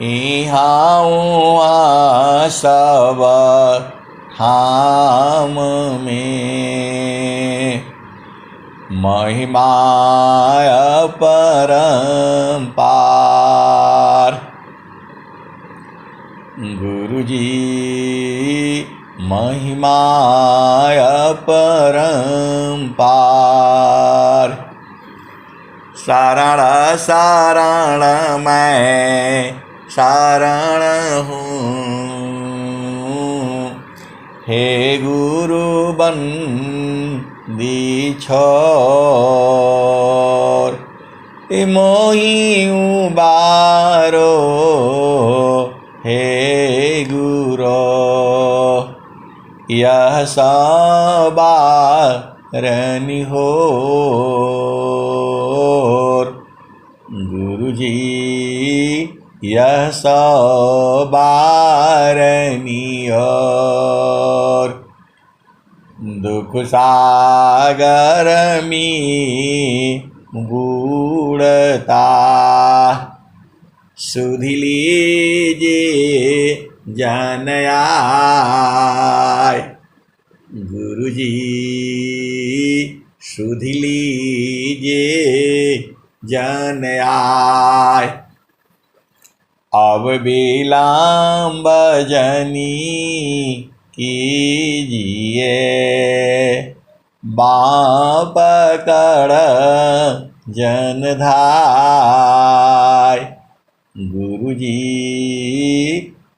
इहाँ उहाँ सब धाम में महिमा अपरंपार। गुरुजी महिमा अपरंपार। शरण शरण मैं शरण हूँ, हे गुरु बंदी छोर। मोहि उबारो हे गुरो, यह सवारनि होर। गुरुजी यह सवारनि होर। दुख सागर में बूढ़ता सुधि लीजिए जन आय। गुरुजी सुधि लीजिए जन आय। अब विलंब जनी कीजिए, बाँ पकड़ जन धाय। गुरुजी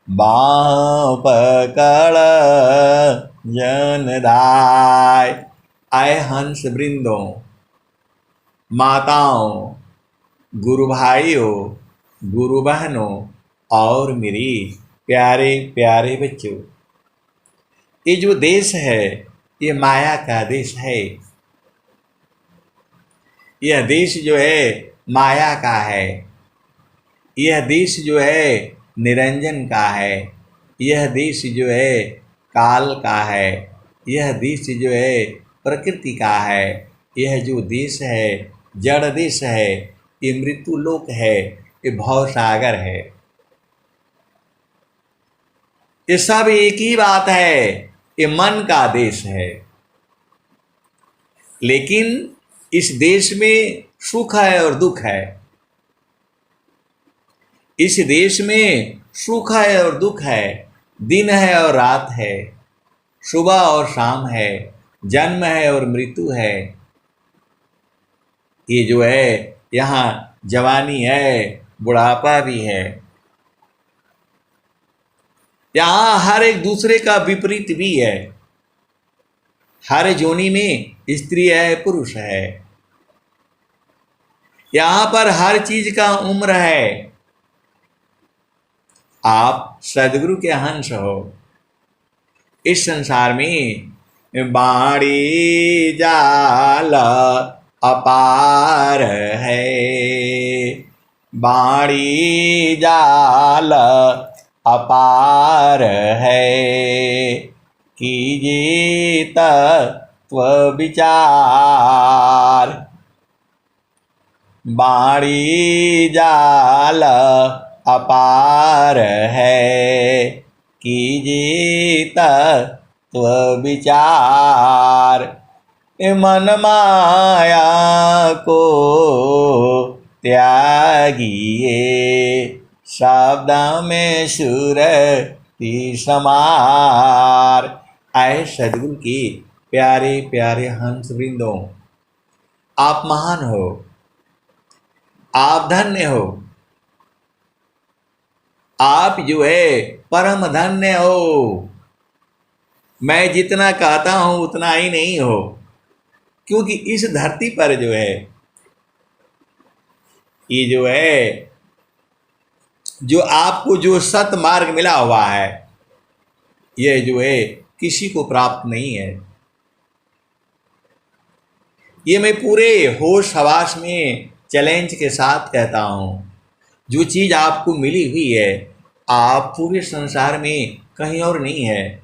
बाँ पकड़ जन धाय। आए हंस वृंदों, माताओं, गुरु भाइयों, गुरु बहनों और मेरी प्यारे प्यारे बच्चों, ये जो देश है ये माया का देश है। यह देश जो है माया का है। यह देश जो है निरंजन का है। यह देश जो है काल का है। यह देश जो है प्रकृति का है। यह जो देश है जड़ देश है, ये मृत्यु लोक है, ये भवसागर है। ये सब एक ही बात है, ये मन का देश है। लेकिन इस देश में सुख है और दुख है। इस देश में सुख है और दुख है, दिन है और रात है, सुबह और शाम है, जन्म है और मृत्यु है। ये जो है यहाँ जवानी है, बुढ़ापा भी है। यहाँ हर एक दूसरे का विपरीत भी है। हर जोनी में स्त्री है, पुरुष है। यहाँ पर हर चीज का उम्र है। आप सदगुरु के हंस हो। इस संसार में बाणी जाल अपार है। बाणी जाल अपार है। कीजिए तत्व विचार। बाणी जाल अपार है। कीजिए तत्व विचार। मन माया को त्यागिए, शब्द में सुरति समार। आए सदगुरु के प्यारे प्यारे हंस वृंदों, आप महान हो, आप धन्य हो। आप जो है परम धन्य हो। मैं जितना कहता हूं उतना ही नहीं हो, क्योंकि इस धरती पर जो है ये जो है जो आपको जो सत मार्ग मिला हुआ है, यह जो है किसी को प्राप्त नहीं है। ये मैं पूरे होश हवास में चैलेंज के साथ कहता हूं, जो चीज आपको मिली हुई है आप पूरे संसार में कहीं और नहीं है।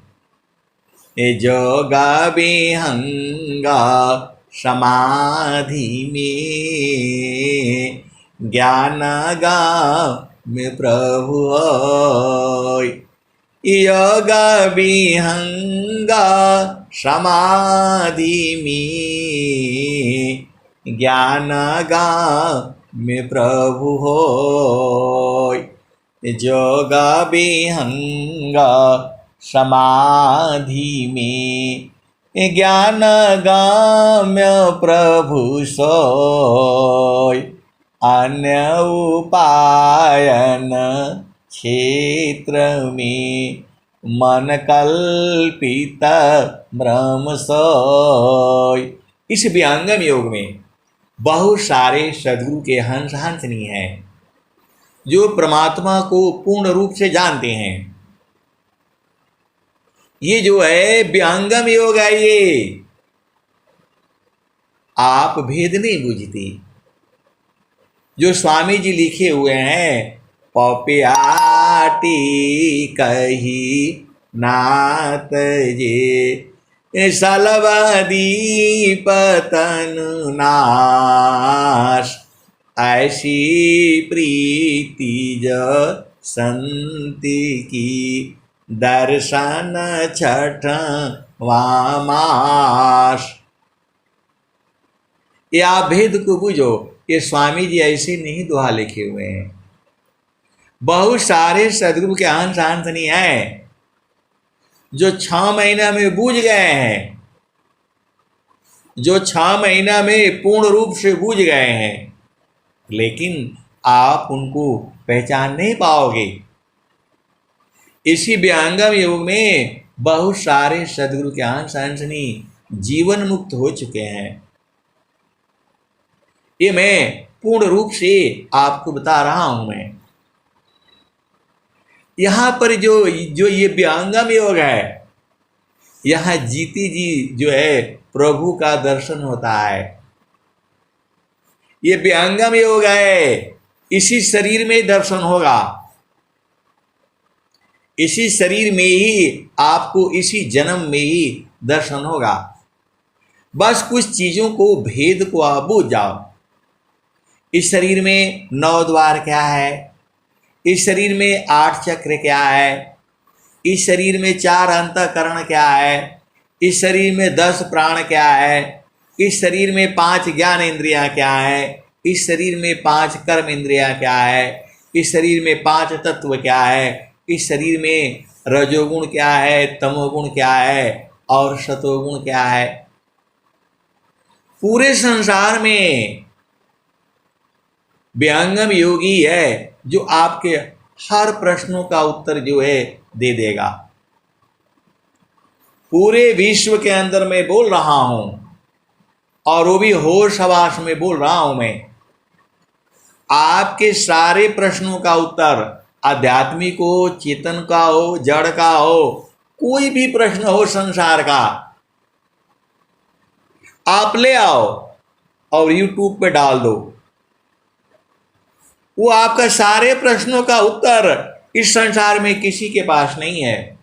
जोगा विहंगा समाधि में ज्ञान गा में प्रभु होय। योग विहंगा समाधि में ज्ञान में प्रभु होय। जोग विहंगा समाधि में ज्ञान गाम्य प्रभु सोय। अन्य उपायन क्षेत्र में मन कल्पित ब्रह्म सोय। इस विहंगम योग में बहुत सारे सद्गुरु के हंस हंसनी हैं जो परमात्मा को पूर्ण रूप से जानते हैं। ये जो है विहंगम योग है, ये आप भेद नहीं बुझती। जो स्वामी जी लिखे हुए हैं, पपियाटी कही नात जे सलवदी पतन नाश। ऐसी प्रीति जो संति की दर्शन छठ वामास। ये आप भेद को बुझो। ये स्वामी जी ऐसे नहीं दोहा लिखे हुए हैं। बहुत सारे सदगुरु के अंश अंशनी हैं जो 6 महीना में बूझ गए हैं, जो 6 महीना में पूर्ण रूप से बूझ गए हैं, लेकिन आप उनको पहचान नहीं पाओगे। इसी विहंगम योग में बहुत सारे सदगुरु के अंश अंशनी जीवन मुक्त हो चुके हैं। ये मैं पूर्ण रूप से आपको बता रहा हूं। मैं यहां पर जो ये विहंगम योग है, यहां जीती जी जो है प्रभु का दर्शन होता है। ये विहंगम योग है, इसी शरीर में दर्शन होगा। इसी शरीर में ही आपको इसी जन्म में ही दर्शन होगा। बस कुछ चीजों को भेद को आप बूझ जाओ। इस शरीर में 9 द्वार क्या है, इस शरीर में 8 चक्र क्या है, इस शरीर में 4 अंतःकरण क्या है, इस शरीर में 10 प्राण क्या है, इस शरीर में 5 ज्ञान इंद्रियां क्या है, इस शरीर में 5 कर्म इंद्रियां क्या है, इस शरीर में 5 तत्व क्या है, इस शरीर में रजोगुण क्या है, तमोगुण क्या है और सतोगुण क्या है। पूरे संसार में विहंगम योगी है जो आपके हर प्रश्नों का उत्तर जो है दे देगा। पूरे विश्व के अंदर मैं बोल रहा हूं और वो भी होश हवास में बोल रहा हूं। मैं आपके सारे प्रश्नों का उत्तर, आध्यात्मिक हो, चेतन का हो, जड़ का हो, कोई भी प्रश्न हो संसार का, आप ले आओ और YouTube पे डाल दो। वो आपका सारे प्रश्नों का उत्तर इस संसार में किसी के पास नहीं है।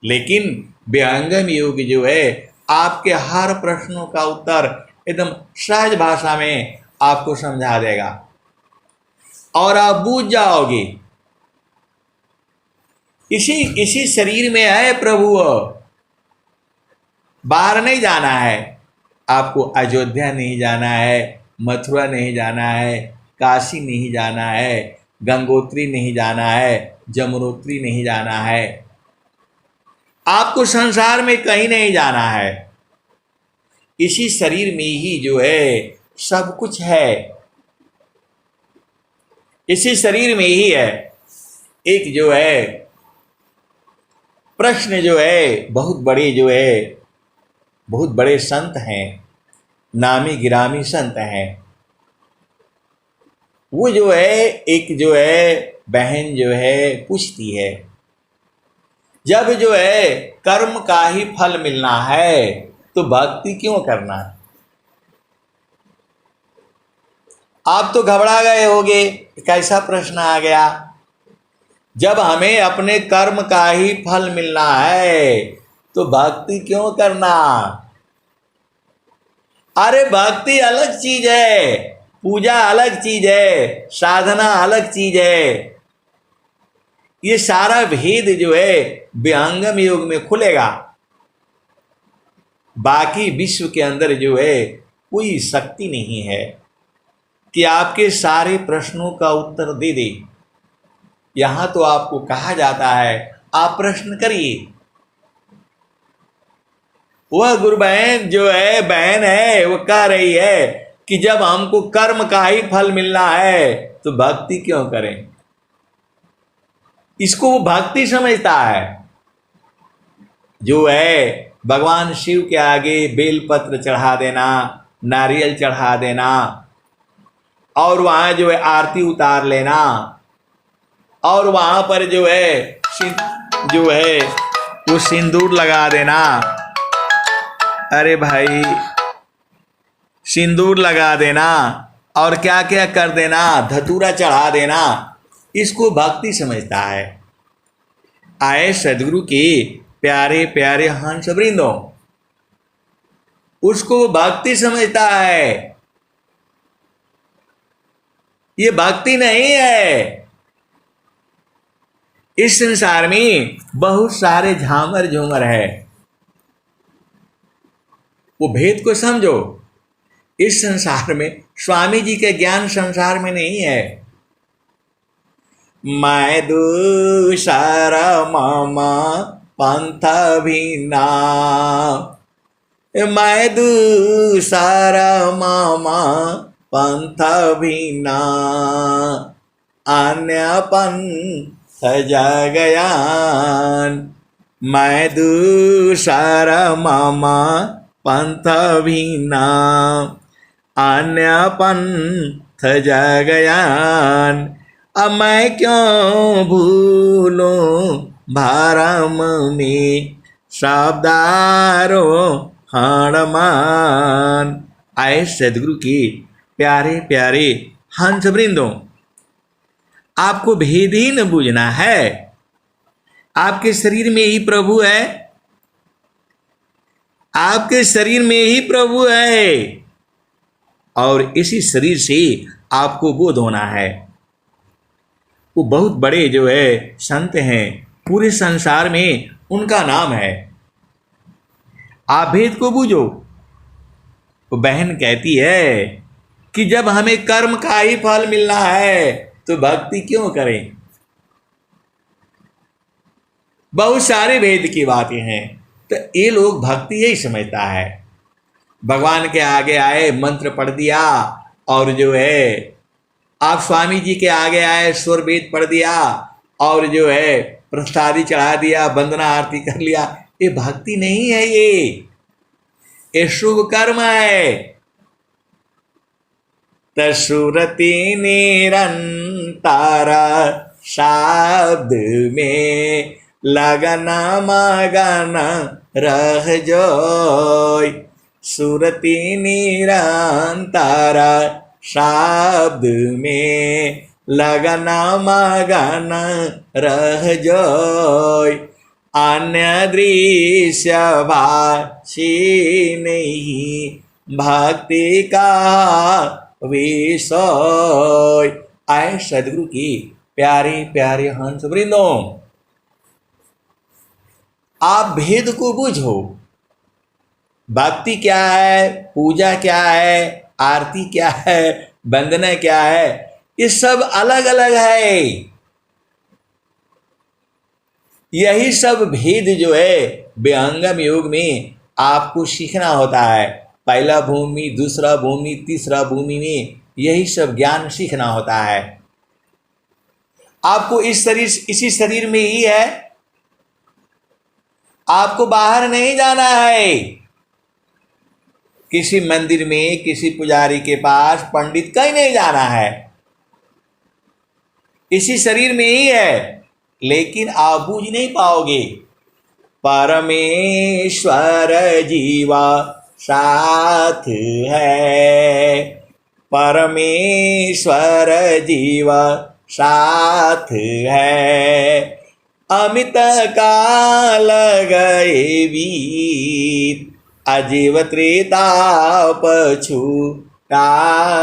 लेकिन विहंगम योग जो है आपके हर प्रश्नों का उत्तर एकदम सहज भाषा में आपको समझा देगा और आप बूझ जाओगे। इसी शरीर में है प्रभु, बाहर नहीं जाना है। आपको अयोध्या नहीं जाना है, मथुरा नहीं जाना है, काशी नहीं जाना है, गंगोत्री नहीं जाना है, जमुनोत्री नहीं जाना है। आपको संसार में कहीं नहीं जाना है। इसी शरीर में ही जो है सब कुछ है। इसी शरीर में ही है। एक जो है प्रश्न जो है, बहुत बड़े जो है, बहुत बड़े संत हैं, नामी गिरामी संत हैं। वो जो है एक जो है बहन जो है पूछती है, जब जो है कर्म का ही फल मिलना है तो भक्ति क्यों करना। आप तो घबरा गए होगे, कैसा प्रश्न आ गया। जब हमें अपने कर्म का ही फल मिलना है तो भक्ति क्यों करना। अरे भक्ति अलग चीज है, पूजा अलग चीज है, साधना अलग चीज है। ये सारा भेद जो है विहंगम योग में खुलेगा। बाकी विश्व के अंदर जो है कोई शक्ति नहीं है कि आपके सारे प्रश्नों का उत्तर दे दे। यहां तो आपको कहा जाता है आप प्रश्न करिए। वह गुरु बहन जो है, बहन है, वो कह रही है कि जब हमको कर्म का ही फल मिलना है तो भक्ति क्यों करें। इसको वो भक्ति समझता है। जो है भगवान शिव के आगे बेलपत्र चढ़ा देना, नारियल चढ़ा देना और वहां जो है आरती उतार लेना और वहां पर जो है वो सिंदूर लगा देना। अरे भाई, सिंदूर लगा देना और क्या क्या कर देना, धतूरा चढ़ा देना, इसको भक्ति समझता है। आए सदगुरु के प्यारे प्यारे हंस वृंदों, उसको भक्ति समझता है। ये भक्ति नहीं है। इस संसार में बहुत सारे झामर झूमर है, वो भेद को समझो। इस संसार में स्वामी जी के ज्ञान संसार में नहीं है। मैं दूसरा मामा पंथ भिन्ना, मैं दूसरा मामा पंथ भिन्ना, अन्य पंथ जगयान। मैं दूसरा मामा पंथ भिन्ना, अन्य पंथ जगयान। अब मैं क्यों भूलूं भरम में शब्दारो हणमान। आए सदगुरु के प्यारे प्यारे हंस वृंदों, आपको भेद ही न बूझना है। आपके शरीर में ही प्रभु है, आपके शरीर में ही प्रभु है और इसी शरीर से आपको बोध होना है। वो बहुत बड़े जो है संत हैं, पूरे संसार में उनका नाम है। आप भेद को बूझो। वो बहन कहती है कि जब हमें कर्म का ही फल मिलना है तो भक्ति क्यों करें। बहुत सारे भेद की बातें हैं, तो ये लोग भक्ति यही समझता है। भगवान के आगे आए, मंत्र पढ़ दिया और जो है आप स्वामी जी के आगे आए, स्वर वेद पढ़ दिया और जो है प्रसादी चढ़ा दिया, वंदना आरती कर लिया। ये भक्ति नहीं है, ये शुभ कर्म है। तसुरति निरंतर शब्द में लगन मगन रह जोय। सुरति निरंतर शब्द में लगन मगन रह जोय। अन्य दृश्य भाषी नहीं भक्ति का विषय। आए सदगुरु की प्यारे प्यारे हंस वृंदों, आप भेद को बूझो। भक्ति क्या है, पूजा क्या है, आरती क्या है, वंदना क्या है, ये सब अलग अलग है। यही सब भेद जो है विहंगम योग में आपको सीखना होता है। पहला भूमि, दूसरा भूमि, तीसरा भूमि में यही सब ज्ञान सीखना होता है। आपको इसी शरीर में ही है, आपको बाहर नहीं जाना है। किसी मंदिर में, किसी पुजारी के पास, पंडित कहीं नहीं जाना है, इसी शरीर में ही है। लेकिन आप बूझ नहीं पाओगे। परमेश्वर जीवा साथ है, परमेश्वर जीवा साथ है। अमित काल गए बीत, अजीव त्रेता पछु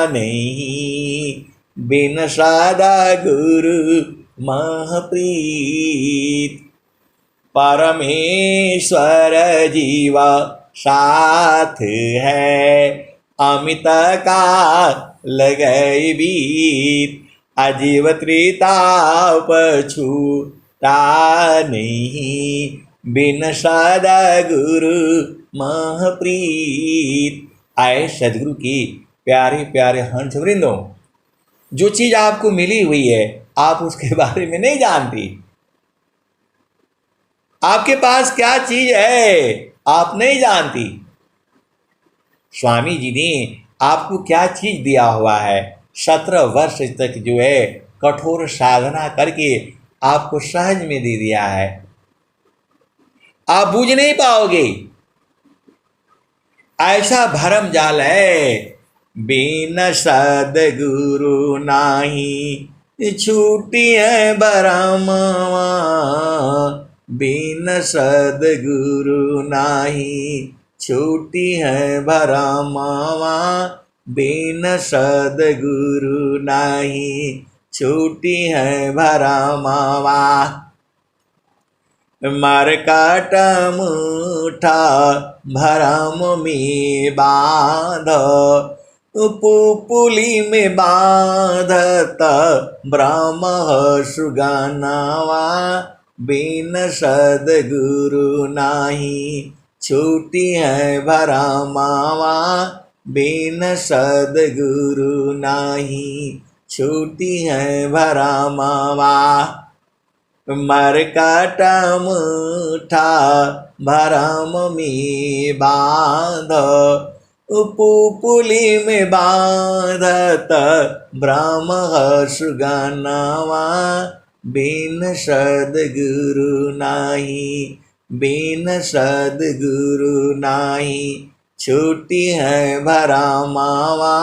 नहीं, बिन सदा गुरु महप्रीत। परमेश्वर जीवा साथ है, अमित का लगई बीत। अजीव त्रिताप छूटा नहीं, बिन सदा गुरु महप्रीत। आए सदगुरु की प्यारे प्यारे हंस वृंदों, जो चीज आपको मिली हुई है आप उसके बारे में नहीं जानती। आपके पास क्या चीज है आप नहीं जानती। स्वामी जी ने आपको क्या चीज दिया हुआ है। 17 वर्ष तक जो है कठोर साधना करके आपको सहज में दे दिया है। आप बूझ नहीं पाओगे, ऐसा भरम जाल है। बिन सद्गुरु नाही छूटी है भरमवा, बिन सद्गुरु नाही छूटी है भरमवा, बिन सद्गुरु नाही छूटी है भरमवा। मरकट मुठा भरम में बांध, पुपुली में बांधत ब्रह्म सुगनवा, बिन सद्गुरु नाही छूटी है भरमवा, बिन सद्गुरु नाही छूटी है भरमवा। मरकट मुठा भरम में बांध, पुपुली में बांधत ब्रह्म सुगनवा, बिन सद्गुरु नाही, बिन सद्गुरु नाही छूटी है भरमवा,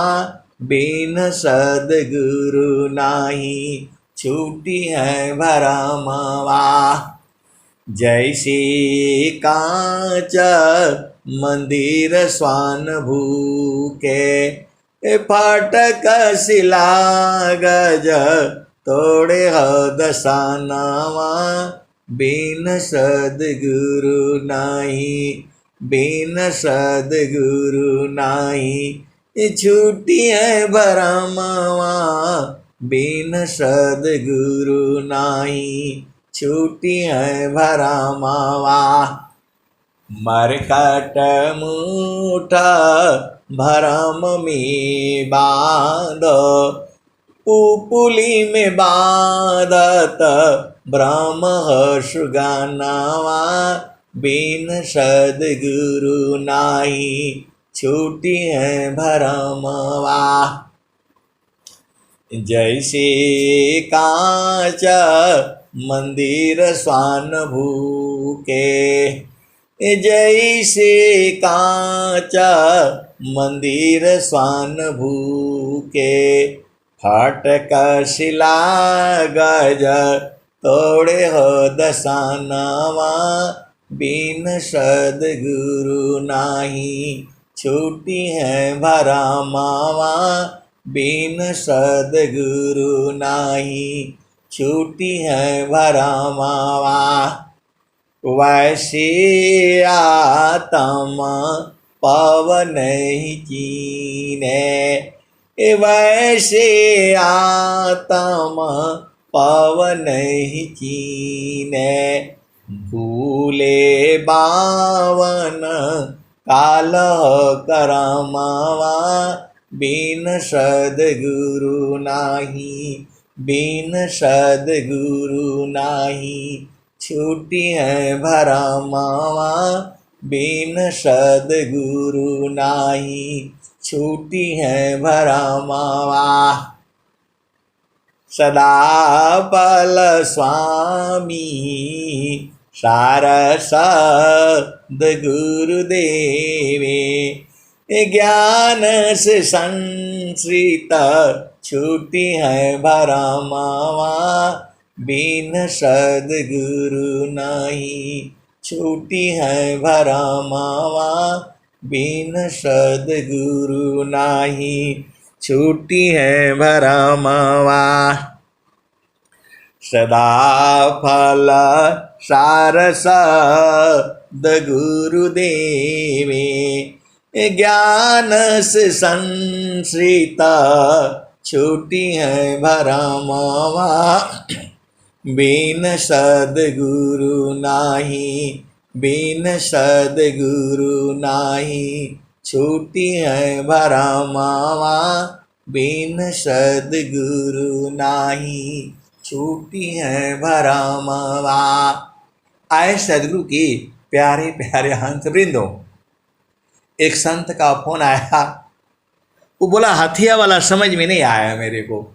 बिन सद्गुरु नाही छूटी है भरमवा। जैसे कांच मंदिर स्वान भूके, फाटक शिला गज तोड़े दसानवा, बिन सद्गुरु नाही, बिन सद्गुरु नाही छूटी है भरमवा, बिन सद्गुरु नाही छूटी है भरमवा। मरकट मुठा भरम में बांध, पुपुली में बांधत ब्रह्म सुगनवा, बिन सद्गुरु नाही छूटी है भरमवा। जैसे कांच मंदिर स्वान भूके, जैसे कांच मंदिर स्वान भूके, फाटक शिला गज तोड़े दसानवा, बिन सद्गुरु नाही छूटी है भरमवा, बिन सद्गुरु नाही छूटी है भरमवा। वैसे आत्मा पवन ही कीने, वैसे आत्मा पवन ही कीने, भूले बावन काल करमवा, बिन सद्गुरु नाही, बिन सद्गुरु नाही छूटी है भरमवा, बिन सद्गुरु नाही छूटी है भरमवा। सदा पल स्वामी सारस सद्गुरुदेवे, ज्ञान से संश्रित छूटी है भरमवा, बिन सद्गुरु नहीं छूटी है भरमवा, बिन सद्गुरु नाही छूटी है भरमवा। सदा फल सारस गुरुदेवे ज्ञान से संश्रित छूटी है भरमवा। बिन सद्गुरु नाही, बिन सद्गुरु नाही छूटी है भरमवा। बिन सद्गुरु नाही छूटी है भरमवा। आए सद्गुरु की प्यारे प्यारे हंस वृंदो, एक संत का फोन आया। वो बोला हथिया वाला समझ में नहीं आया मेरे को।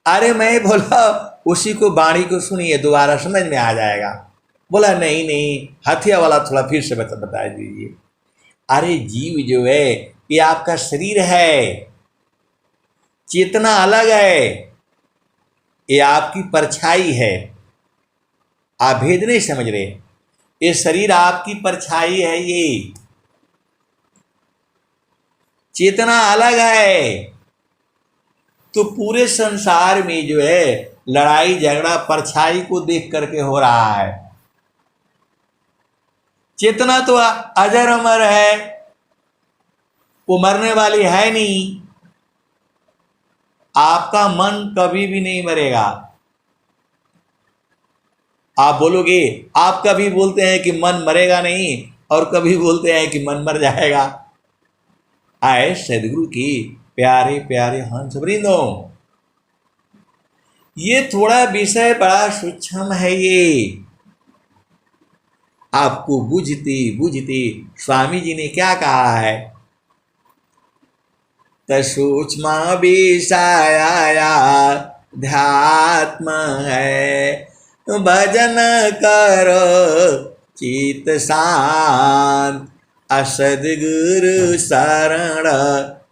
अरे मैं बोला उसी को बाणी को सुनिए, दोबारा समझ में आ जाएगा। बोला नहीं नहीं, हथिया वाला थोड़ा फिर से बता दीजिए। अरे जीव जो है ये आपका शरीर है, चेतना अलग है, ये आपकी परछाई है। आप भेद नहीं समझ रहे, ये शरीर आपकी परछाई है, ये चेतना अलग है। तो पूरे संसार में जो है लड़ाई झगड़ा परछाई को देख करके हो रहा है। चेतना तो अजर अमर है, वो मरने वाली है नहीं। आपका मन कभी भी नहीं मरेगा। आप बोलोगे, आप कभी बोलते हैं कि मन मरेगा नहीं और कभी बोलते हैं कि मन मर जाएगा। आए सद्गुरु की प्यारे प्यारे हंस वृंदो, ये थोड़ा विषय बड़ा सूक्ष्म है। ये आपको बुझते बुझते स्वामी जी ने क्या कहा है, त सूक्ष्म विषया ध्यात्म है, भजन करो चित शांत, असद्गुरु शरण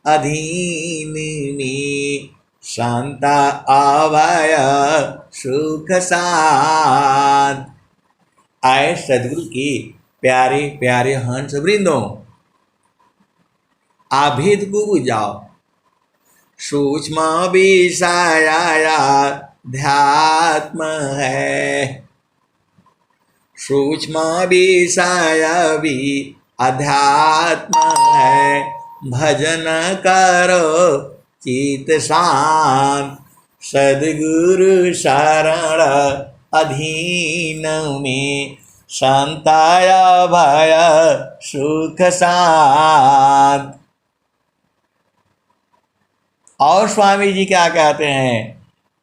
अधीन में, शांता अभय सुख शांत। आए सद्गुरु की प्यारे प्यारे हंस वृंदों, आभेद को बुझाओ। सूक्ष्म विषया ध्यात्म है, सूक्ष्म विषय भी अध्यात्म है, भजन करो चित शांत, सद्गुरु शरण अधीन में, शांताय भय सुख शांत। और स्वामी जी क्या कहते हैं,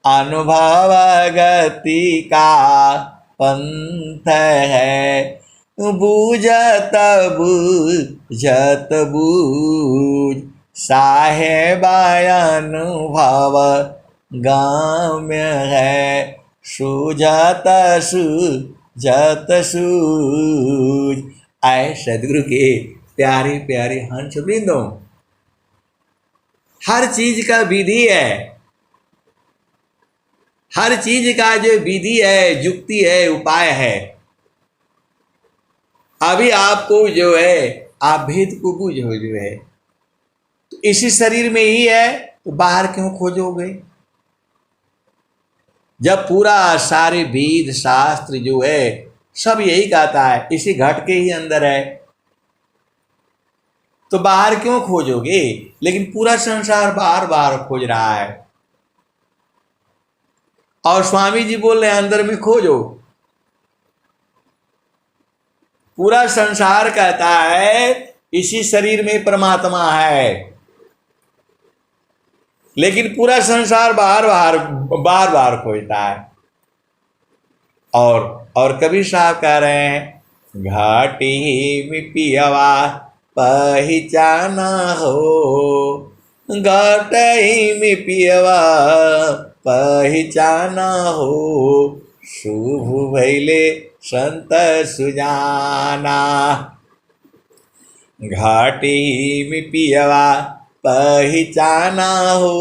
अनुभव गति का पंथ है, बूझत बूझत बूझ, साहेबाय अनुभव गाम्य है, सूझत सूझत सूझ। आए सद्गुरु के प्यारे प्यारे हंस वृंदों, हर चीज का विधि है, हर चीज का जो विधि है, युक्ति है, उपाय है। अभी आपको जो है आप भेद को बूझो जो है, तो इसी शरीर में ही है, तो बाहर क्यों खोजोगे। जब पूरा सारे वेद शास्त्र जो है सब यही कहता है इसी घट के ही अंदर है, तो बाहर क्यों खोजोगे। लेकिन पूरा संसार बार बार खोज रहा है, और स्वामी जी बोल रहे हैं अंदर में खोजो। पूरा संसार कहता है इसी शरीर में परमात्मा है, लेकिन पूरा संसार बार बार खोजता है। और कबीर साहब कह रहे हैं, घाटी में पियवा पहचाना हो, घाटी में पियवा पहचाना हो, शुभ भैले संत सुजाना। घाटी में पियवा पहचाना हो,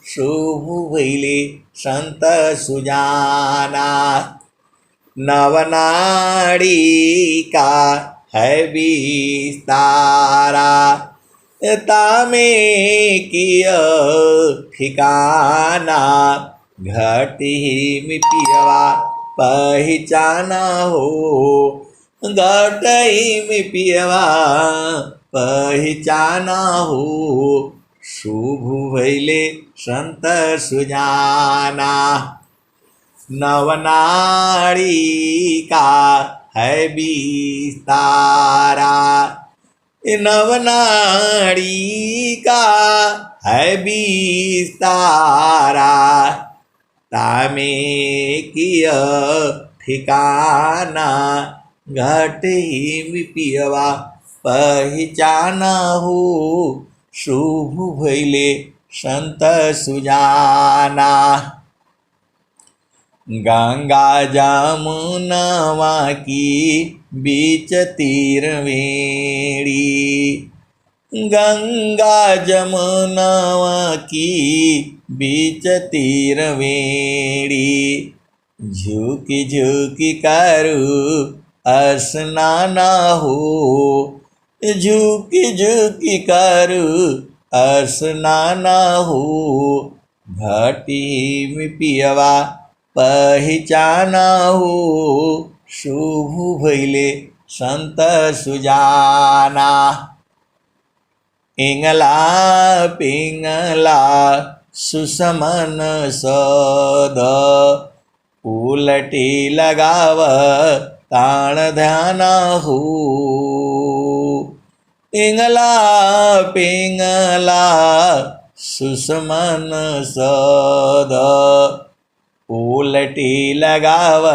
शुभ भैले संत सुजाना। नवनाड़ी का है विस्तारा। तामे किय ठिकाना, घटी में पियवा पहचाना हो। घटई में पियवा पहचाना हो। शुभ भैले संत सुजाना। नवनाड़ी का है विस्तारा। नवनाड़ी का है विस्तारा। तामे किय ठिकाना, घटी में पियवा पहचाना हो। शुभ भैले संत सुजाना। गंगा जमुनवा की बीच तीरवेणी। गंगा जमुनवा की बीच तीरवेणी। झुकी झुकी करू स्नाना हो। झुकी झुकी करू स्नाना हो। घटी में पियवा पहचाना हो। शुभ भैले संत सुजाना। इंगला पिंगला सुसमन सद, उलटी लगाव ताण ध्याना हो। इंगला पिंगला सुसमन सद, उलटी लगाव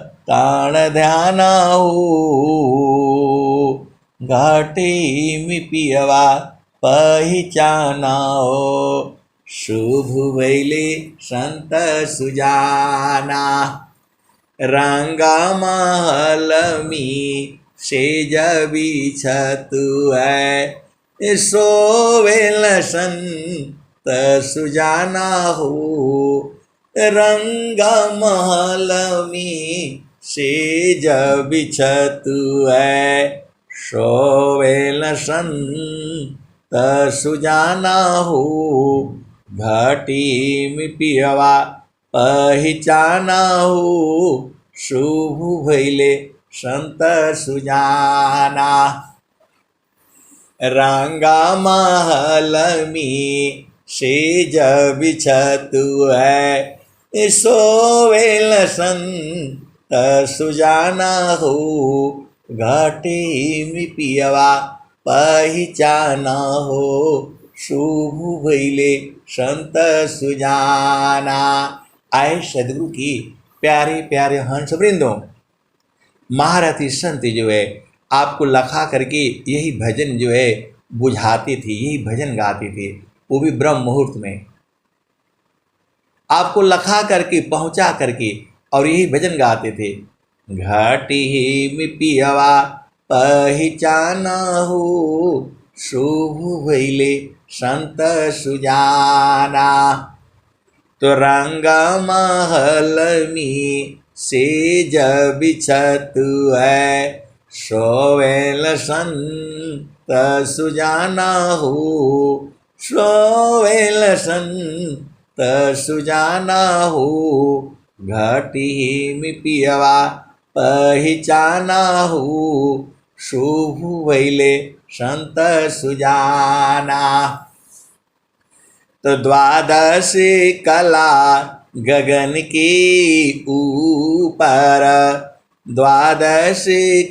ताण ध्याना हो। घटी में पियवा पहचाना हो। शुभ भैले संत सुजाना। रंगा महल में सेज बिछतु है, सोवेल संत सुजाना हो। रंगा महल में सेज बिछतु है, सोवेल संत सुजाना हो। घटी में पियवा पहचाना हो। शुभ भैले संत सुजाना। रंगा महल में सेज बिछतु है, सोवेल संत सुजाना हो। घटी में पियवा पहचाना हो। शुभ भैले संत सुजाना। आए सदगुरु की प्यारे प्यारे हंस वृंदों, महारथी संत जो है आपको लखा करके यही भजन जो है बुझाती थी, यही भजन गाती थी, वो भी ब्रह्म मुहूर्त में आपको लखा करके पहुंचा करके और यही भजन गाते थे। घटी में पियवा पहचाना हो। शुभ भैले संत सुजाना। तो रंगा महल में सेज बिछतु है, सोवेल संत सुजाना हो। सोवेल संत सुजाना हो। घटी में पियवा पहचाना हो। शुभ भैले संत सुजाना। तो द्वादश कला गगन के ऊपर, द्वादश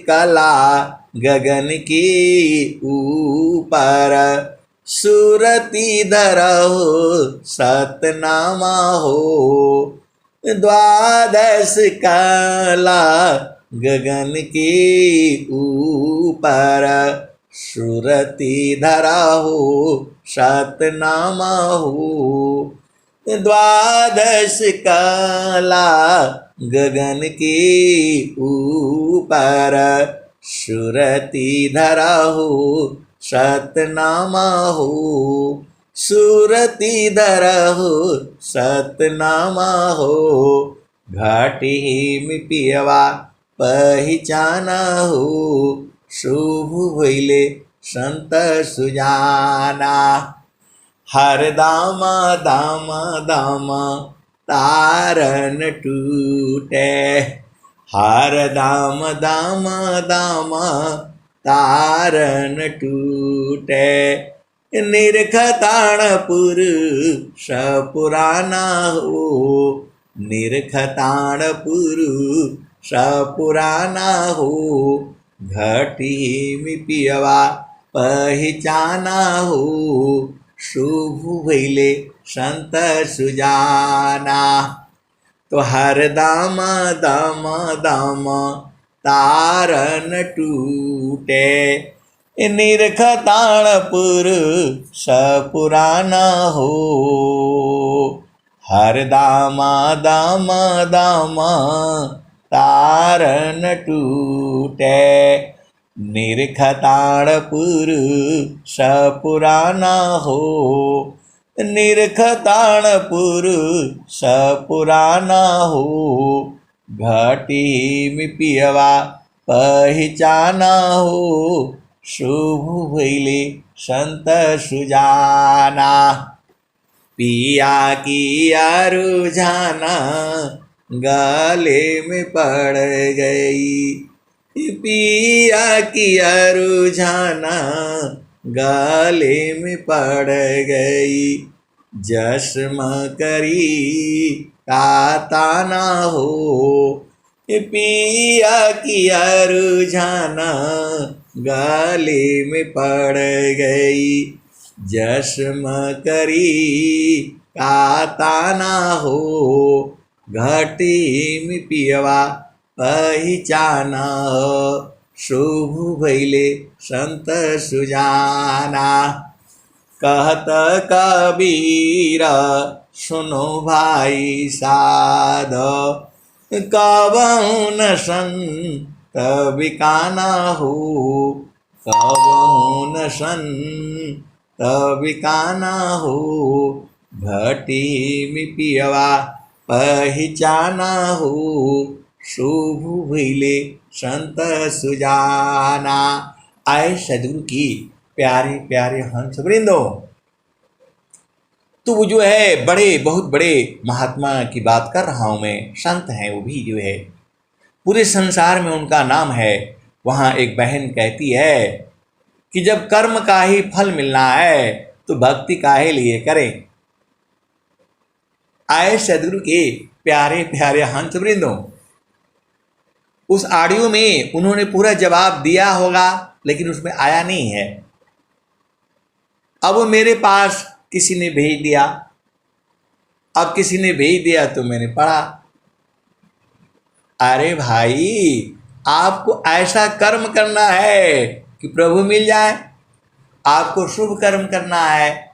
कला गगन के ऊपर, सुरति धरहु सतनामा हो। द्वादश कला गगन के ऊपर, सुरति धरहु सतनामा हो। द्वादश कला गगन के ऊपर, सुरति धरहु सतनामा हो। सुरति धरहु सतनामा हो। घटी में पियवा पहचाना हो। शुभ भइले संत सुजाना। हर दामा दामा दामा तारन टूटे, हर दाम दामा दामा तारन टूटे। निरखताणपुर सपुराना हो, निरखताणपुर सपुराना हो। घटी में पियवा पहचाना हो, शुभ भइले संत सुजाना। तो हर दामा दामा दामा तारन टूटे, निरखताणपुर सपुराना हो। हर दामा दामा दामा तारन टूटे, निरखताणपुर सपुराना हो। निरखताणपुर सपुराना हो, घटी में पियवा पहचाना हो। शुभ भइले संत सुजाना। पिया किया रुझाना गले में पड़ गई, पिया किया रुझाना गले में पड़ गई। जश्म करी ताना हो, पिया किया रुझाना गले में पड़ गई। जश्म करी ताना हो, घटी में पियवा पहचाना। शुभ भइले संत सुजाना। कहत कबीर सुनो भाई साध, कबहु न संत बिकाना हो, कबहु न संत बिकाना हो। घटी में पियवा पहचाना हो, शुभ भइले संत सुजाना। आए सदगुरु की प्यारे प्यारे हंस वृंदो, तो वो जो है बड़े बहुत बड़े महात्मा की बात कर रहा हूँ मैं, संत हैं वो भी जो है, पूरे संसार में उनका नाम है। वहाँ एक बहन कहती है कि जब कर्म का ही फल मिलना है तो भक्ति काहे लिए करें। आए सदगुरु के प्यारे प्यारे हंस वृंदों, उस ऑडियो में उन्होंने पूरा जवाब दिया होगा लेकिन उसमें आया नहीं है। अब वो मेरे पास किसी ने भेज दिया, अब किसी ने भेज दिया तो मैंने पढ़ा। अरे भाई, आपको ऐसा कर्म करना है कि प्रभु मिल जाए, आपको शुभ कर्म करना है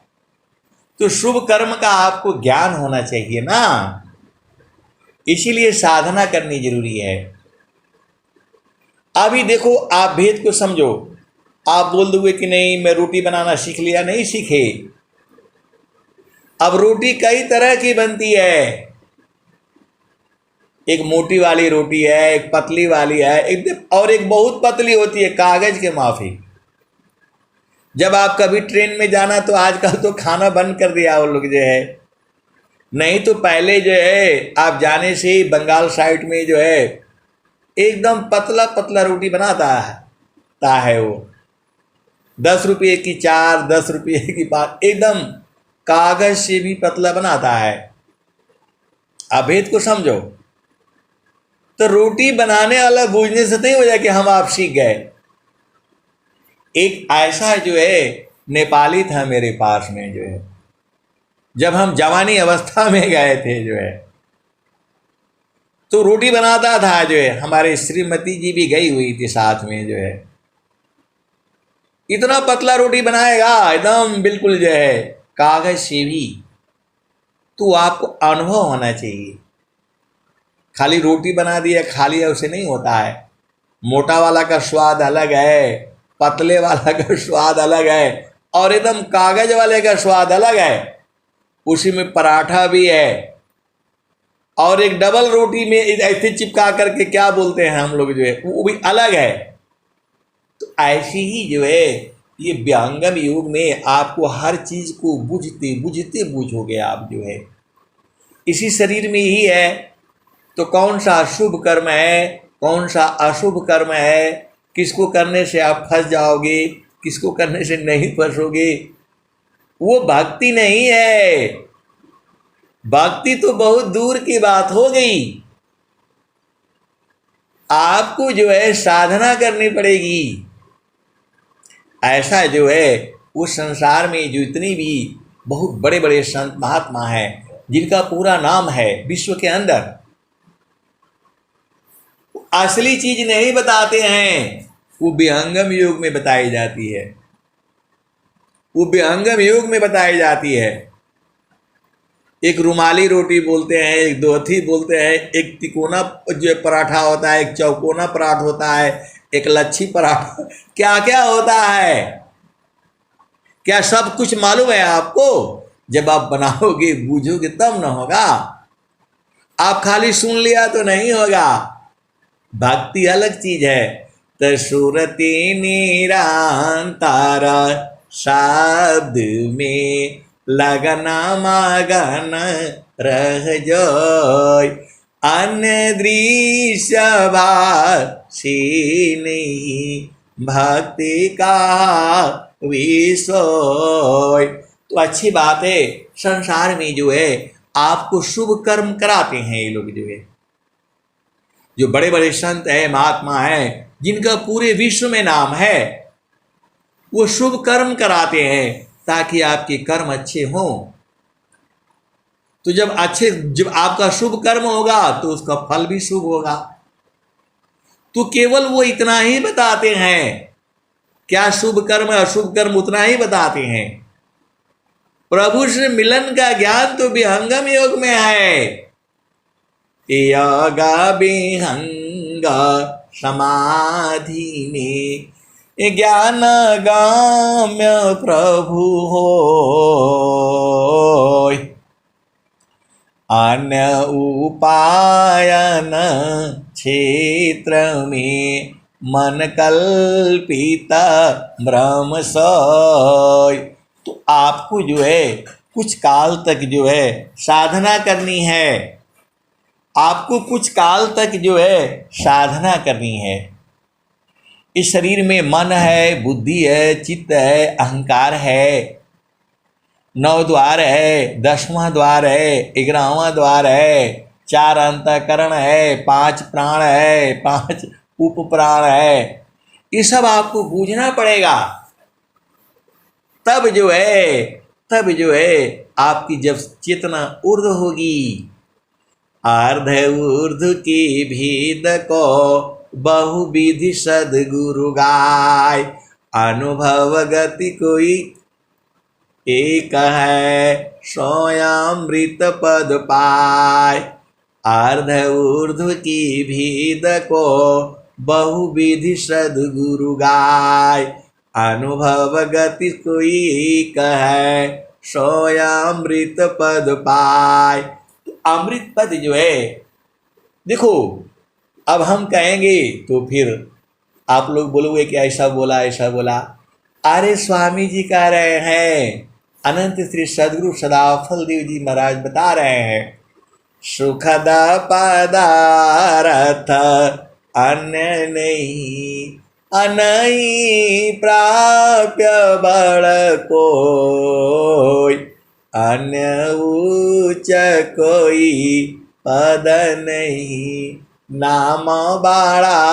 तो शुभ कर्म का आपको ज्ञान होना चाहिए ना, इसीलिए साधना करनी जरूरी है। अभी देखो, आप भेद को समझो। आप बोल दोगे कि नहीं मैं रोटी बनाना सीख लिया, नहीं सीखे। अब रोटी कई तरह की बनती है, एक मोटी वाली रोटी है, एक पतली वाली है, और एक बहुत पतली होती है कागज के माफी। जब आप कभी ट्रेन में जाना तो आजकल तो खाना बंद कर दिया वो लोग जो है, नहीं तो पहले जो है आप जाने से ही बंगाल साइड में जो है एकदम पतला पतला रोटी बनाता है वो 10 रुपये की 4, 10 रुपये की 5, एकदम कागज से भी पतला बनाता है। आप भेद को समझो। तो रोटी बनाने वाला बूझने से नहीं हो जाए कि हम आप सीख गए। एक ऐसा जो है नेपाली था मेरे पास में जो है, जब हम जवानी अवस्था में गए थे जो है, तो रोटी बनाता था जो है, हमारे श्रीमती जी भी गई हुई थी साथ में जो है। इतना पतला रोटी बनाएगा एकदम बिल्कुल जो है कागज से भी। तो आपको अनुभव होना चाहिए। खाली रोटी बना दिया खा लिया उसे नहीं होता है। मोटा वाला का स्वाद अलग है, पतले वाला का स्वाद अलग है, और एकदम कागज वाले का स्वाद अलग है। उसी में पराठा भी है, और एक डबल रोटी में ऐसे चिपका करके क्या बोलते हैं हम लोग जो है, वो भी अलग है। तो ऐसे ही जो है ये विहंगम योग में आपको हर चीज को बुझते बुझते बूझोगे आप जो है। इसी शरीर में ही है तो कौन सा शुभ कर्म है, कौन सा अशुभ कर्म है, किसको करने से आप फंस जाओगे, किसको करने से नहीं फंसोगे, वो भक्ति नहीं है। भक्ति तो बहुत दूर की बात हो गई। आपको जो है साधना करनी पड़ेगी। ऐसा जो है उस संसार में जो इतनी भी बहुत बड़े बड़े संत महात्मा हैं जिनका पूरा नाम है विश्व के अंदर, असली चीज नहीं बताते हैं, वो विहंगम योग में बताई जाती है, वो विहंगम योग में बताई जाती है। एक रुमाली रोटी बोलते हैं, एक दोहती बोलते हैं, एक तिकोना जो पराठा होता है, एक चौकोना पराठा होता है, एक लच्छी पराठा, क्या क्या होता है, क्या सब कुछ मालूम है आपको? जब आप बनाओगे बूझोगे तब न होगा। आप खाली सुन लिया तो नहीं होगा। भक्ति अलग चीज है। तो सुरति निरंतर शब्द में लगना मगन रह जाय, अन्य दृश्य भाषी नहीं भक्ति का विषय। तो अच्छी बात है, संसार में जो है आपको शुभ कर्म कराते हैं ये लोग जो है, जो बड़े बड़े संत है महात्मा है जिनका पूरे विश्व में नाम है, वो शुभ कर्म कराते हैं ताकि आपके कर्म अच्छे हों। तो जब आपका शुभ कर्म होगा तो उसका फल भी शुभ होगा। तो केवल वो इतना ही बताते हैं, क्या शुभ कर्म अशुभ कर्म उतना ही बताते हैं। प्रभु से मिलन का ज्ञान तो विहंगम योग में है। योग विहंग समाधि में ज्ञान गाम्य प्रभु हो, अन्य उपायन क्षेत्र में मन कल्पित भ्रम सोय। तो आपको जो है कुछ काल तक जो है साधना करनी है, आपको कुछ काल तक जो है साधना करनी है। इस शरीर में मन है, बुद्धि है, चित्त है, अहंकार है, 9 द्वार है, 10वां द्वार है, 11वां द्वार है, 4 अंतःकरण है, 5 प्राण है, 5 उप प्राण है। ये सब आपको बूझना पड़ेगा। तब जो है आपकी जब चेतना ऊर्ध्व होगी, अर्ध ऊर्ध्व की भेद को बहुविधि सदगुरु गाय, अनुभव गति कोई एक है, सोयामृत पद पाय। अर्ध ऊर्ध्व की भेद को बहुविधि सदगुरु गाय, अनुभव गति कोई एक है, सोयामृत पद पाय। तो अमृत पद जो है, देखो अब हम कहेंगे तो फिर आप लोग बोलोगे कि ऐसा बोला ऐसा बोला। अरे स्वामी जी कह रहे हैं, अनंत श्री सदगुरु सदाफल देव जी महाराज बता रहे हैं, सुखद पदारथ अन्य नहीं, अनई प्राप्य बड़ कोई, अन्य उच्च कोई पद नहीं, नाम बाड़ा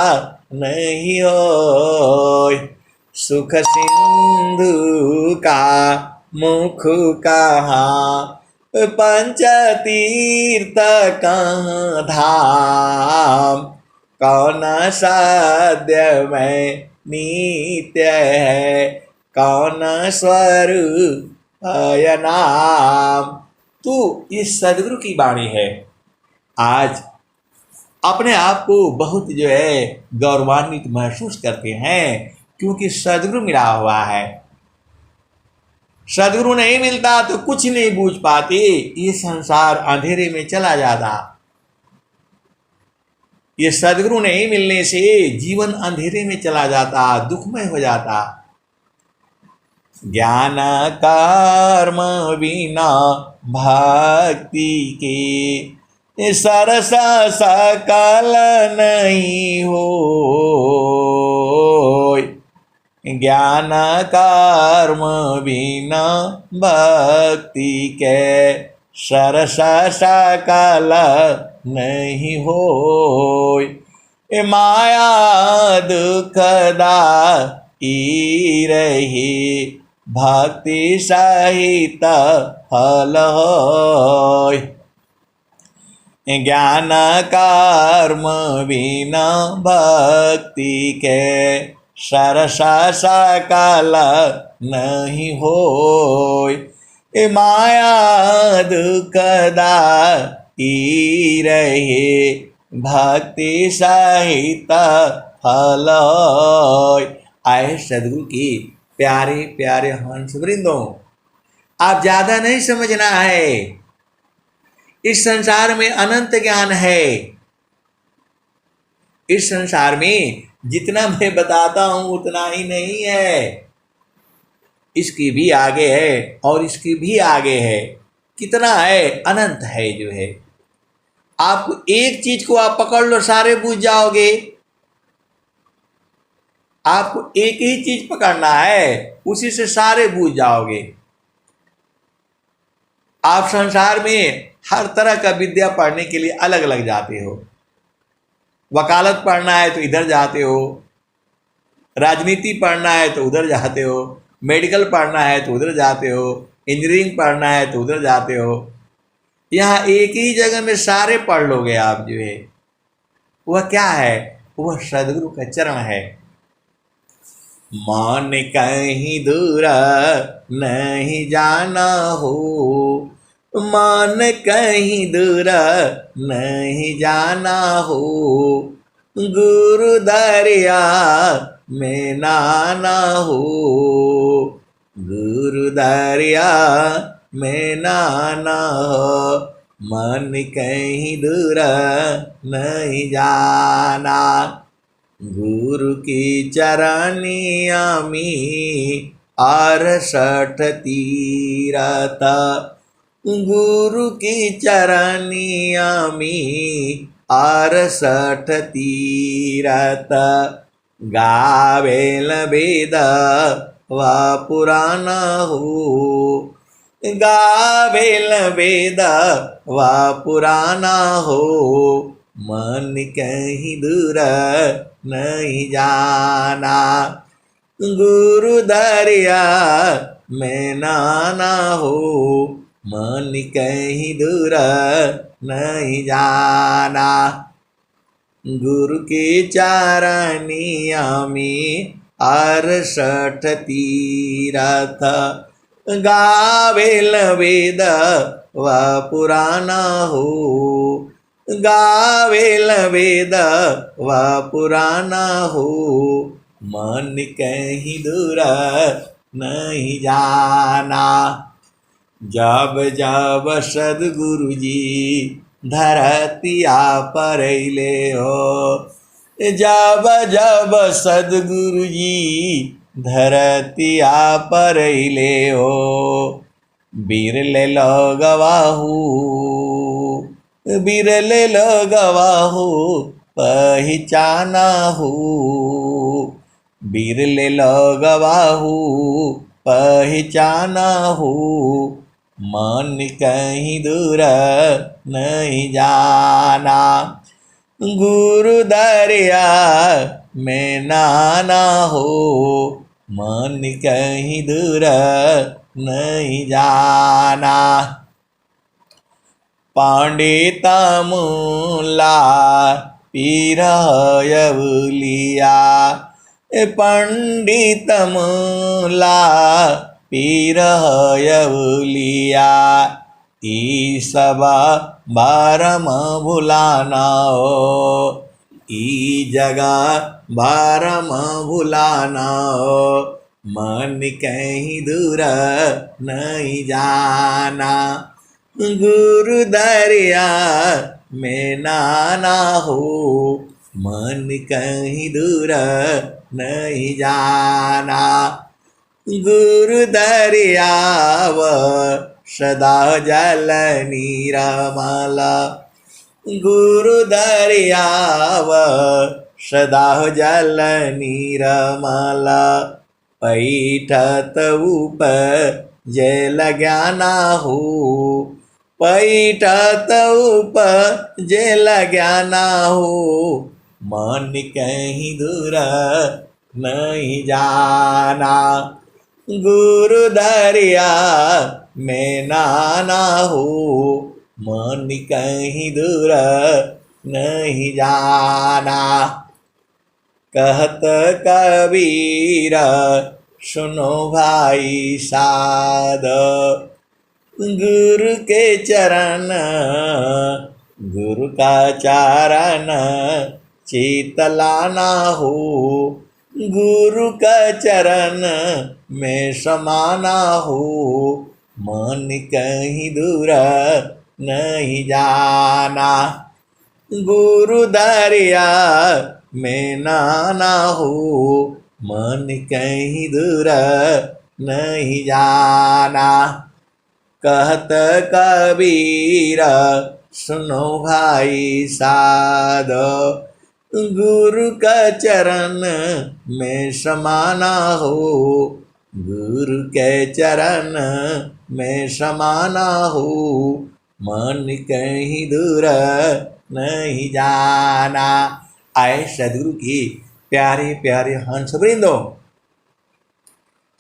नहीं हो। सुख सिंधु का मुख कहाँ, पंच तीर्थ कहाँ धाम, कौन साध्य में नित्य है, कौन स्वरूप नाम। तो ये सदगुरु की वाणी है। आज अपने आप को बहुत जो है गौरवान्वित महसूस करते हैं क्योंकि सदगुरु मिला हुआ है। सदगुरु नहीं मिलता तो कुछ नहीं बूझ पाते, ये संसार अंधेरे में चला जाता। ये सदगुरु नहीं मिलने से जीवन अंधेरे में चला जाता, दुखमय हो जाता। ज्ञान कर्म बिना भक्ति के सरस सकल नहीं हो। ज्ञान कर्म बिना भक्ति के सरस सकल नहीं हो। माया दुखदा ई रही भक्ति सहित फल होय। ज्ञान कर्म बिना भक्ति के सरस सकल नहीं होय। माया दुखदा ई रहे भक्ति सहित फल होय। आए सदगुरु की प्यारे प्यारे हंस वृंदों, आप ज्यादा नहीं समझना है। इस संसार में अनंत ज्ञान है। इस संसार में जितना मैं बताता हूं उतना ही नहीं है, इसकी भी आगे है और इसकी भी आगे है। कितना है? अनंत है जो है। आप एक चीज को आप पकड़ लो, सारे बूझ जाओगे। आपको एक ही चीज पकड़ना है, उसी से सारे बूझ जाओगे। आप संसार में हर तरह का विद्या पढ़ने के लिए अलग अलग जाते हो। वकालत पढ़ना है तो इधर जाते हो, राजनीति पढ़ना है तो उधर जाते हो, मेडिकल पढ़ना है तो उधर जाते हो, इंजीनियरिंग पढ़ना है तो उधर जाते हो। यहाँ एक ही जगह में सारे पढ़ लोगे आप जो है। वह क्या है? वह सदगुरु का चरण है। मन कहीं दूर नहीं जाना हो, मन कहीं दूर नहीं जाना हो। गुरु दरिया में नाना हो, गुरु दरिया में नाना हो। मन कहीं दूर नहीं जाना, गुरु की चरनिया में 68 तीरथ। गुरु की चरनिया में 68 तीरथ। गावेल वेद व पुराण हो, गावेल वेद व पुराण हो। मन कहीं दूर नहीं जाना, गुरु दरिया में नाना हो। मन कहीं दूर नहीं जाना, गुरु के चरनिया में 68 तीरथ। गावेल वेद व पुराण हो, गावेल वेद व पुराण हो। मन कहीं दूर नहीं जाना। जब जब सदगुरु जी धरतिया पर अइले हो, जब जब सदगुरु जी धरतिया पर अइले हो। बिरले लगवाहू, बिरले लगवाहू पहचाना हो, बिरले लगवाहू पहचाना हो। मन कहीं दूर नहीं जाना, गुरु दरिया में नाना हो। मन कहीं दूर नहीं जाना। पंडित मूला पीरयवलिया, पंडित मूला पीरयवलिया। ई सब बारम भुलाना हो, ई जगह बारम भुलाना हो। मन कहीं दूर नहीं जाना, गुरु दरिया में नाना हो, मन कहीं दूर नहीं जाना। गुरु दरियाव सदा जल निरमल, गुरु दरियाव सदा जल निरमल। पैठत उपजल ज्ञाना हो, पैठत उपजल ज्ञाना हो, मन कहीं दूर नहीं जाना। गुरु दरिया में नाना हो, मन कहीं दूर नहीं जाना। कहत कबीर सुनो भाई साध, गुरु के चरण गुरु का चरण चितलाना हो, गुरु का चरण में समाना हो, मन कहीं दूर नहीं जाना। गुरु दरिया में नाना हो, मन कहीं दूर नहीं जाना। कहत कबीर सुनो भाई साध, गुरु का चरण में समाना हो, गुरु के चरण में समाना हो, मन कहीं दूर नहीं जाना। आए सदगुरु की प्यारे प्यारे हंस वृंदो,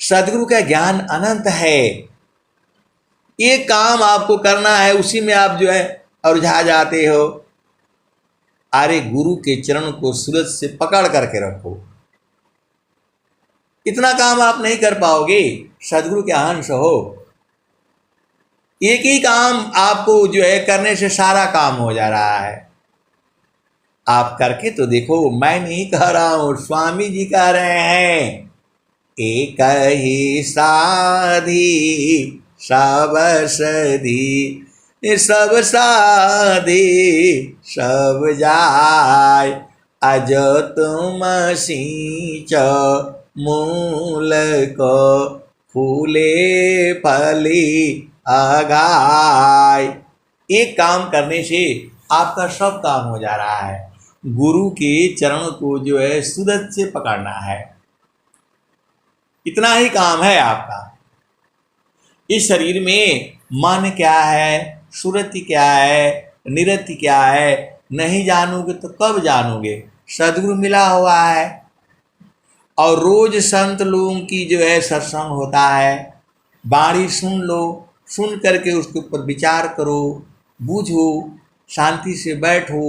सदगुरु का ज्ञान अनंत है। ये काम आपको करना है, उसी में आप जो है उलझा जाते हो। अरे गुरु के चरण को सूरज से पकड़ करके रखो, इतना काम आप नहीं कर पाओगे। सदगुरु के अंश हो, एक ही काम आपको जो है करने से सारा काम हो जा रहा है। आप करके तो देखो, मैं नहीं कह रहा हूं, स्वामी जी कह रहे हैं। एक ही साधी सब सधी, सब साधी सब जाय, अज तुम सींच मूल को फूले फली अगाय। एक काम करने से आपका सब काम हो जा रहा है। गुरु के चरण को जो है सूरज से पकड़ना है, इतना ही काम है आपका। इस शरीर में मन क्या है, सुरति क्या है, निरति क्या है, नहीं जानोगे तो कब जानोगे। सदगुरु मिला हुआ है और रोज संत लोगों की जो है सत्संग होता है, बाणी सुन लो, सुन करके उसके ऊपर विचार करो, बूझो, शांति से बैठो।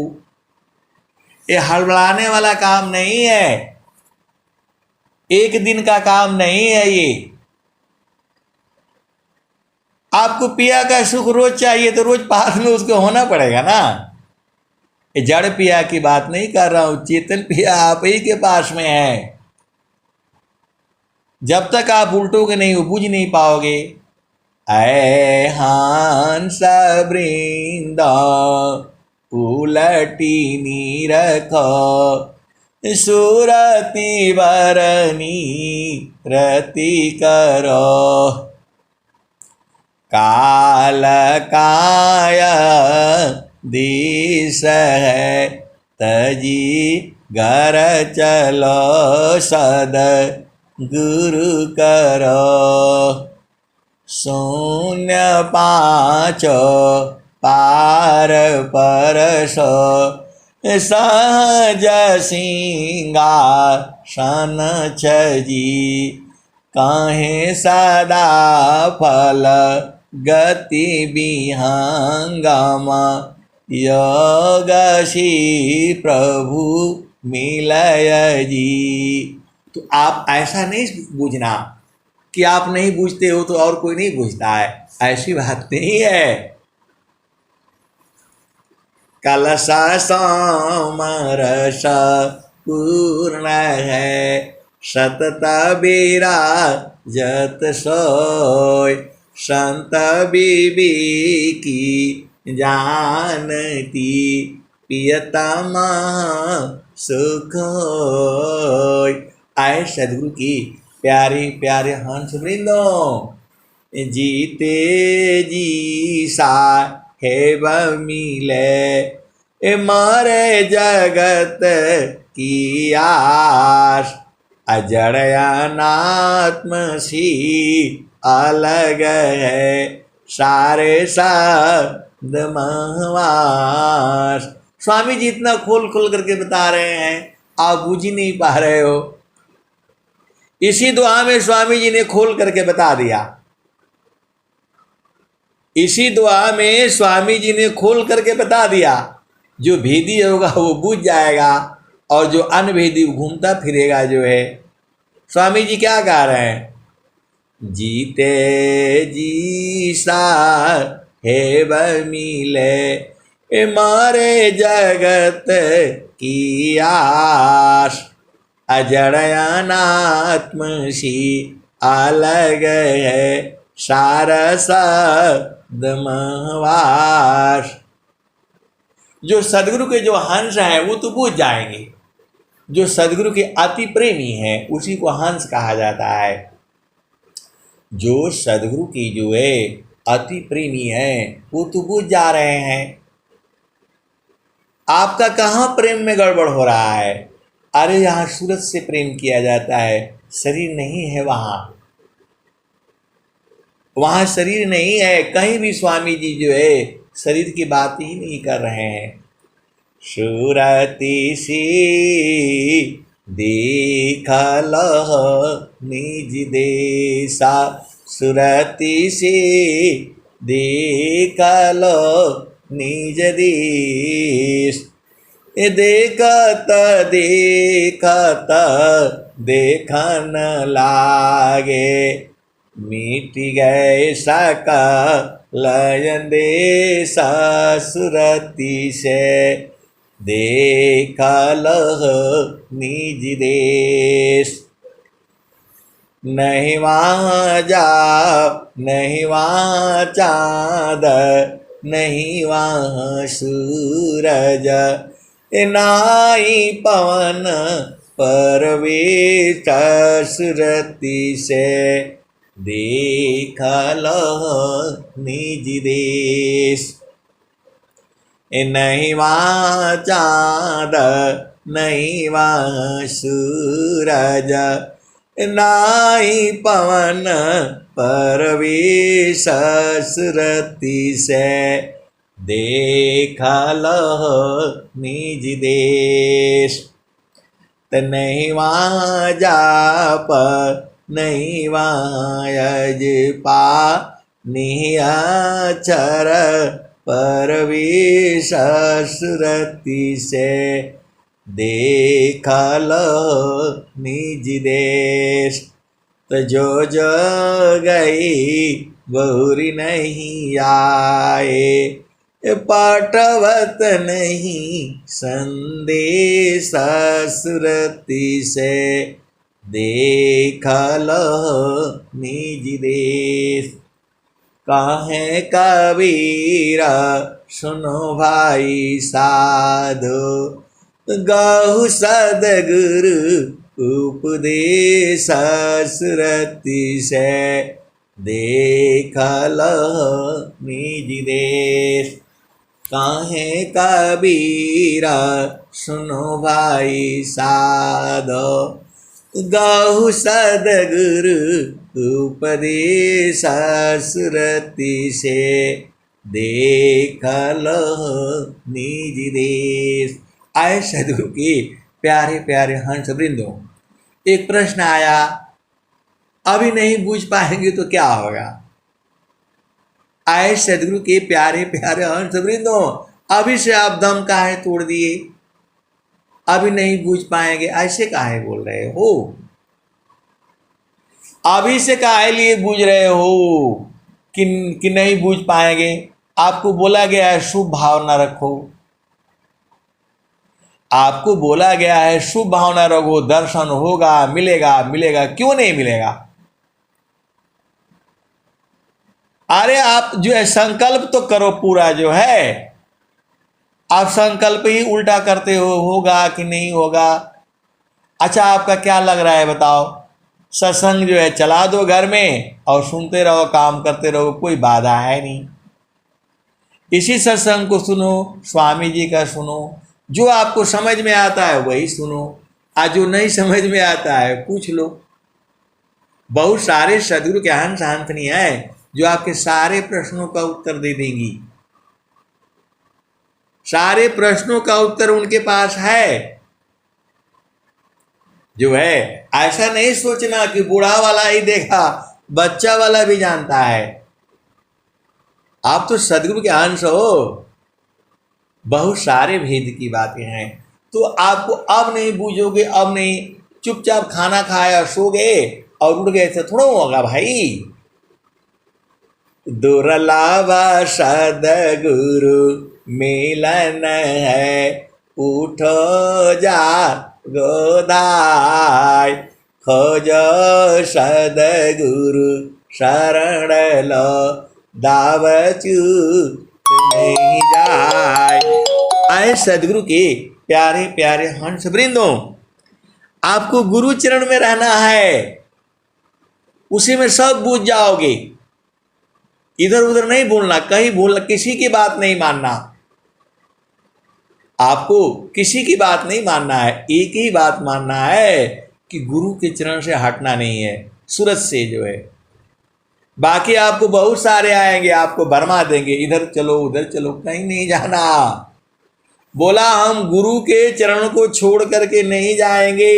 ये हड़बड़ाने वाला काम नहीं है, एक दिन का काम नहीं है ये। आपको पिया का सुख रोज चाहिए तो रोज पास में उसको होना पड़ेगा ना। ये जड़ पिया की बात नहीं कर रहा हूं, चेतन पिया आप ही के पास में है। जब तक आप उल्टोगे नहीं, वो बूझ नहीं पाओगे। ऐ हंस वृंद उलटी नीरख, सुरति बरनी रति करो, काल काय दिस है तजी घर चलो सद गुरु करो, शून्य पाँचो पार परसो, सहज सिंगासन छजी, काहे सदा फल गति विहंगम, योग श्री प्रभु मिलय जी। तो आप ऐसा नहीं बूझना कि आप नहीं बूझते हो तो और कोई नहीं बूझता है, ऐसी बात नहीं है। कलश समरस पूर्ण है, सतत विराजत सोय, संत बीबी की जानती प्रियतमा सुख होय। आए सदगुरु की प्यारे प्यारे हंस वृंदों, जीते जी साहेब मिले मारे जगत की आस, अजड़ अनात्म सी अलग है सारे शब्द महवास। स्वामी जी इतना खोल खोल करके बता रहे हैं, आप बूझ ही नहीं पा रहे हो। इसी दुआ में स्वामी जी ने खोल करके बता दिया, इसी दुआ में स्वामी जी ने खोल करके बता दिया। जो भेदी होगा वो बूझ जाएगा, और जो अनभेदी घूमता फिरेगा जो है। स्वामी जी क्या गा रहे हैं? जीते जी साहेब मिले मारे जगत की आस, अजड़ अनात्म सी अलग है सारस दमवास। जो सदगुरु के जो हंस हैं वो तो बूझ जाएंगे। जो सदगुरु के अति प्रेमी हैं उसी को हंस कहा जाता है। जो सदगुरु की जो है अति प्रेमी है वो तो बूझ जा रहे हैं। आपका कहाँ प्रेम में गड़बड़ हो रहा है? अरे यहाँ सूरत से प्रेम किया जाता है, शरीर नहीं है वहाँ शरीर नहीं है। कहीं भी स्वामी जी जो है शरीर की बात ही नहीं कर रहे हैं। सूरती सी देखल निज देसा, सुरती सी देखल निज देश। देखत देखत देखन लागे, मिट गए सकल देश सुरती से देखल निज देश। नहीं वहाँ जाओ नहीं वहाँ चाँद, नहीं वहाँ सूरज, नाई पवन परवेश सुरती से देखल निज देश। नहीं वहाँ चाँद नहीं वहाँ सूरज, नाई पवन परवेश सुरती से देखल निज देश। नहीं वहाँ जाप नहीं वहाँ यजपा, निहचर परवेश सुरती से देखल निज देश। तो जो जो गई बहुरी नहीं आए, पाठवत नहीं संदेश सुरती से देखल निज देश। काहे कबीरा सुनो भाई साधो, गहु सदगुरु उपदेश सुरती से देखल निज देश। काहे कबीरा सुनो भाई साधो, गहु सदगुरु उपदेश सुरती से देखल निज देश। आए सदगुरु के प्यारे प्यारे हंस वृंदों, एक प्रश्न आया, अभी नहीं बूझ पाएंगे तो क्या होगा? आए सदगुरु के प्यारे प्यारे हंस वृंदों, अभी से आप दम काहे तोड़ दिए? अभी नहीं बूझ पाएंगे ऐसे काहे बोल रहे हो? अभी से काहे लिए बूझ रहे हो कि नहीं बूझ पाएंगे? आपको बोला गया है शुभ भावना रखो, आपको बोला गया है शुभ भावना रखो, दर्शन होगा, मिलेगा मिलेगा, क्यों नहीं मिलेगा? अरे आप जो है संकल्प तो करो पूरा जो है, आप संकल्प ही उल्टा करते हो, होगा कि नहीं होगा। अच्छा आपका क्या लग रहा है बताओ, सत्संग जो है चला दो घर में और सुनते रहो, काम करते रहो, कोई बाधा है नहीं। इसी सत्संग को सुनो, स्वामी जी का सुनो, जो आपको समझ में आता है वही सुनो, आज जो नहीं समझ में आता है पूछ लो। बहुत सारे सदगुरु के हंस हंसनी है जो आपके सारे प्रश्नों का उत्तर दे देंगी, सारे प्रश्नों का उत्तर उनके पास है। जो है ऐसा नहीं सोचना कि बूढ़ा वाला ही देखा, बच्चा वाला भी जानता है। आप तो सदगुरु के अंश हो, बहुत सारे भेद की बातें हैं। तो आपको अब नहीं बूझोगे, अब नहीं, चुपचाप खाना खाया सो गए और उठ गए थे, थोड़ा होगा भाई। दुर्लभा सदगुरु मिलन है, उठो जा गोदाय, खोजो सदगुरु शरण लो, दावचू नहीं जाए। आए सदगुरु के प्यारे प्यारे हंस वृंदों, आपको गुरु चरण में रहना है, उसी में सब बूझ जाओगे। इधर उधर नहीं भूलना, कहीं भूलना, किसी की बात नहीं मानना, आपको किसी की बात नहीं मानना है। एक ही बात मानना है कि गुरु के चरण से हटना नहीं है, सूरज से जो है। बाकी आपको बहुत सारे आएंगे, आपको भरमा देंगे, इधर चलो उधर चलो, कहीं नहीं जाना। बोला हम गुरु के चरण को छोड़ करके नहीं जाएंगे,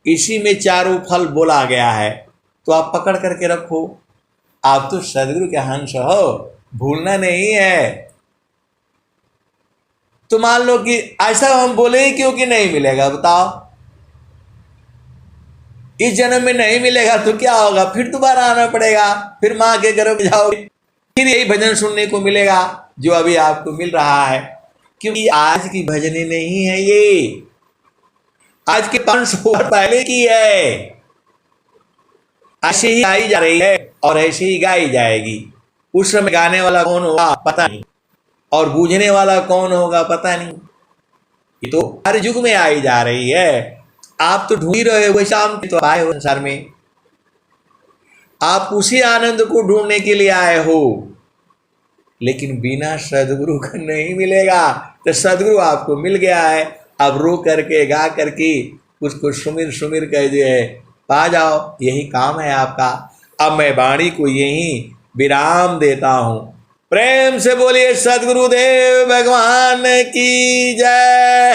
इसी में चारों फल बोला गया है, तो आप पकड़ करके रखो। आप तो सदगुरु के हंस हो, भूलना नहीं है। तो मान लो कि ऐसा हम बोले ही क्योंकि नहीं मिलेगा, बताओ। इस जन्म में नहीं मिलेगा तो क्या होगा, फिर दोबारा आना पड़ेगा, फिर माँ के गर्भ में जाओगे, फिर यही भजन सुनने को मिलेगा जो अभी आपको मिल रहा है। क्योंकि आज की भजने नहीं है ये, आज के 500 वर्ष पहले की है। ऐसे ही गाई जा रही है और ऐसे ही गाई जाएगी। उस समय गाने वाला कौन होगा पता नहीं, और बूझने वाला कौन होगा पता नहीं। ये तो हर युग में आई जा रही है। आप तो ढूंढ ही रहे हो, वैसा हम तो आए हो संसार में, आप उसी आनंद को ढूंढने के लिए आए हो। लेकिन बिना सदगुरु का नहीं मिलेगा। तो सदगुरु आपको मिल गया है, अब रो करके गा करके उसको सुमिर सुमिर कर जो है पा जाओ, यही काम है आपका। अब मैं वाणी को यही विराम देता हूं। प्रेम से बोलिए सदगुरुदेव भगवान की जय।